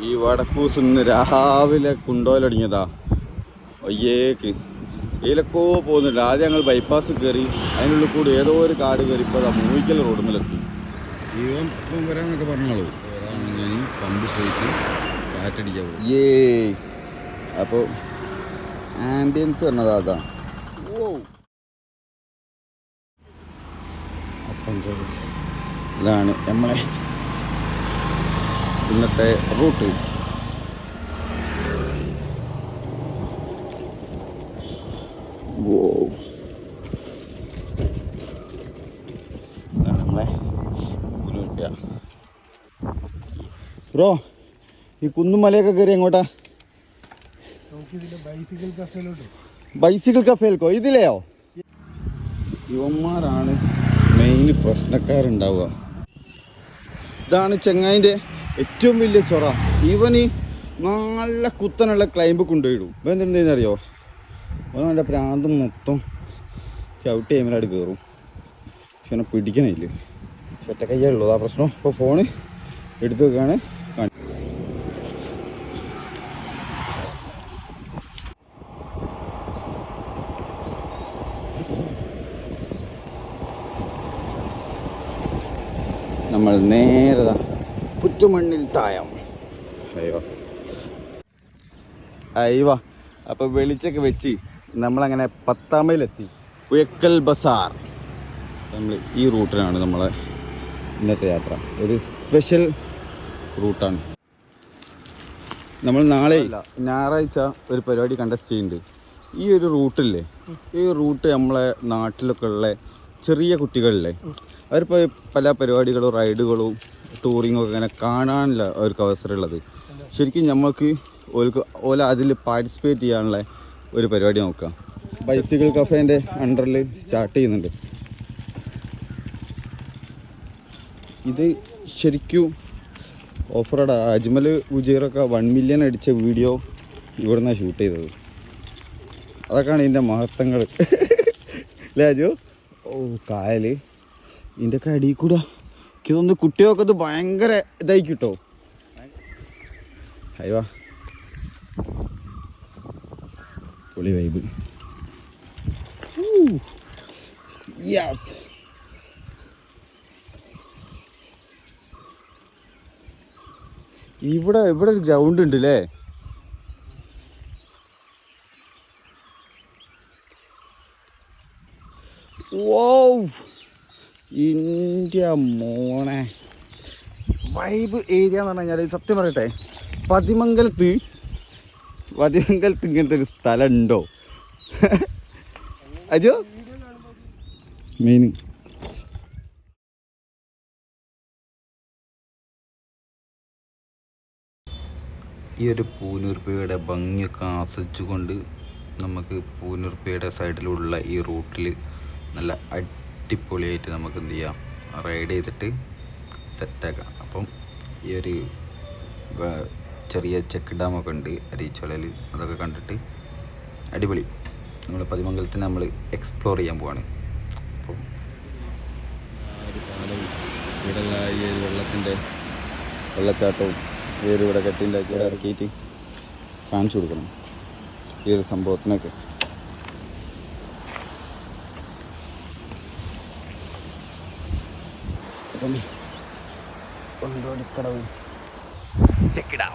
ഈ വടക്കൂസ് ഇന്ന് രാവിലെ കൊണ്ടുപോലടങ്ങിയതാ. ഒയ്യേക്ക് ഇതിലൊക്കെ പോകുന്നുണ്ട്. ആദ്യം ഞങ്ങൾ ബൈപ്പാസ് കയറി, അതിനുള്ളിൽ കൂടി ഏതോ ഒരു കാട് കയറി ഇപ്പോൾ മൂവിക്കൽ റോഡുമിലെത്തി. ഇപ്പം വരാന്നൊക്കെ പറഞ്ഞോളൂ. വരാണെങ്കിൽ പമ്പ് പോയിട്ട് കാറ്റടിക്കാൻ പോകും. അപ്പോൾ ആംബിയൻസ് പറഞ്ഞത് അതാ. അപ്പം ഇതാണ് നമ്മളെ ഇന്നത്തെ റൂട്ട്. ഇതാണ് നമ്മളെ ബ്രോ. ഈ കുന്നും മലയൊക്കെ കയറി എങ്ങോട്ടാ? ബൈസിക്കിൾ കഫേൽക്കോ? ഇതിലെയോ? യുവന്മാരാണ് മെയിൻ പ്രശ്നക്കാരുണ്ടാവുക. ഇതാണ് ചെങ്ങായിൻ്റെ ഏറ്റവും വലിയ ചൊറ. ഇവന് നല്ല കുത്തനുള്ള ക്ലൈമ്പ് കൊണ്ടുപോയിടും. ഇപ്പം എന്തെന്നറിയോ, അവൻ്റെ പ്രാന്ത് മൊത്തം ചവിട്ടി ടൈമിലായിട്ട് കയറും. പക്ഷെ എന്നെ പിടിക്കണില്ല. ഒറ്റ കയ്യുള്ളൂ, അതാ പ്രശ്നം. ഇപ്പോൾ ഫോണ് എടുത്ത് വെക്കുകയാണ്. നമ്മൾ നേരെ പുറ്റുമണ്ണിൽ തായം. അയ്യോ അപ്പോൾ വെളിച്ചൊക്കെ വെച്ച് നമ്മളങ്ങനെ 10-ാം മൈലെത്തി. പുഴക്കൽ ബസാർ. നമ്മൾ ഈ റൂട്ടിനാണ് നമ്മളെ ഇന്നത്തെ യാത്ര. ഒരു സ്പെഷ്യൽ റൂട്ടാണ്. നമ്മൾ നാളെ ഞായറാഴ്ച ഒരു പരിപാടി കണ്ടസ്റ്റ് ചെയ്യുന്നുണ്ട്. ഈ ഒരു റൂട്ടില്ലേ, ഈ റൂട്ട് നമ്മളെ നാട്ടിലൊക്കെ ഉള്ള ചെറിയ കുട്ടികളില്ലേ, അവരിപ്പോൾ പല പരിപാടികളും റൈഡുകളും ടൂറിങ്ങും ഒക്കെ ഇങ്ങനെ കാണാനില്ല അവർക്ക് അവസരമുള്ളത്. ശരിക്കും നമ്മൾക്ക് ഓല അതിൽ പാർട്ടിസിപ്പേറ്റ് ചെയ്യാനുള്ള ഒരു പരിപാടി നോക്കാം. ബൈസിക്കിൾ കഫേൻ്റെ അണ്ടറിൽ സ്റ്റാർട്ട് ചെയ്യുന്നുണ്ട്. ഇത് ശരിക്കും ഓഫ് റോഡാ. അജ്മൽ ഉജീറൊക്കെ 1 മില്യൺ അടിച്ച വീഡിയോ ഇവിടുന്നാണ് ഷൂട്ട് ചെയ്തത്. അതൊക്കെയാണ് ഇതിൻ്റെ മഹത്വങ്ങൾ. ലാജു കായൽ ഇതിൻ്റെ ഒക്കെ അടിയിൽ കൂടെ എനിക്ക് തോന്നുന്നു കുട്ടികൾക്ക് ഇത് ഭയങ്കര ഇതായി കിട്ടോ. അയ്യോ പൊളി വൈബ്. യെസ്. ഇവിടെ ഒരു ഗ്രൗണ്ട് ഉണ്ട് അല്ലേ? ഓ ഇന്ത്യ മോനെ. വൈബ് ഏരിയ എന്ന് പറഞ്ഞു കഴിഞ്ഞാൽ സത്യം പറയട്ടെ, പതിമംഗലത്ത് ഇങ്ങനത്തെ ഒരു സ്ഥലം ഉണ്ടോ? അജോ മെയിൻ ഈ ഒരു പൂനൂർപ്പയുടെ ഭംഗിയൊക്കെ ആസ്വദിച്ചുകൊണ്ട് നമുക്ക് പൂനൂർപ്പയുടെ സൈഡിലുള്ള ഈ റൂട്ടിൽ നല്ല അടിപൊളിയായിട്ട് നമുക്ക് എന്ത് ചെയ്യാം, റൈഡ് ചെയ്തിട്ട് സെറ്റാക്കാം. അപ്പം ഈ ഒരു ചെറിയ ചെക്ക് ഡാമൊക്കെ ഉണ്ട് അരീച്ചോളയിൽ, അതൊക്കെ കണ്ടിട്ട് അടിപൊളി. നമ്മൾ പതിമംഗലത്തിന് നമ്മൾ എക്സ്പ്ലോർ ചെയ്യാൻ പോവാണ്. അപ്പം ഇവിടെ ഈ ഒരു വെള്ളത്തിൻ്റെ വെള്ളച്ചാട്ടവും ഈ ഒരു ഇവിടെ കെട്ടിണ്ടാക്കി ഇറക്കിയിട്ട് കാണിച്ചു കൊടുക്കണം ഈ ഒരു സംഭവത്തിനൊക്കെ. അപ്പം കൊണ്ടോടിക്കടവ് ചെക്ക് ഡാം.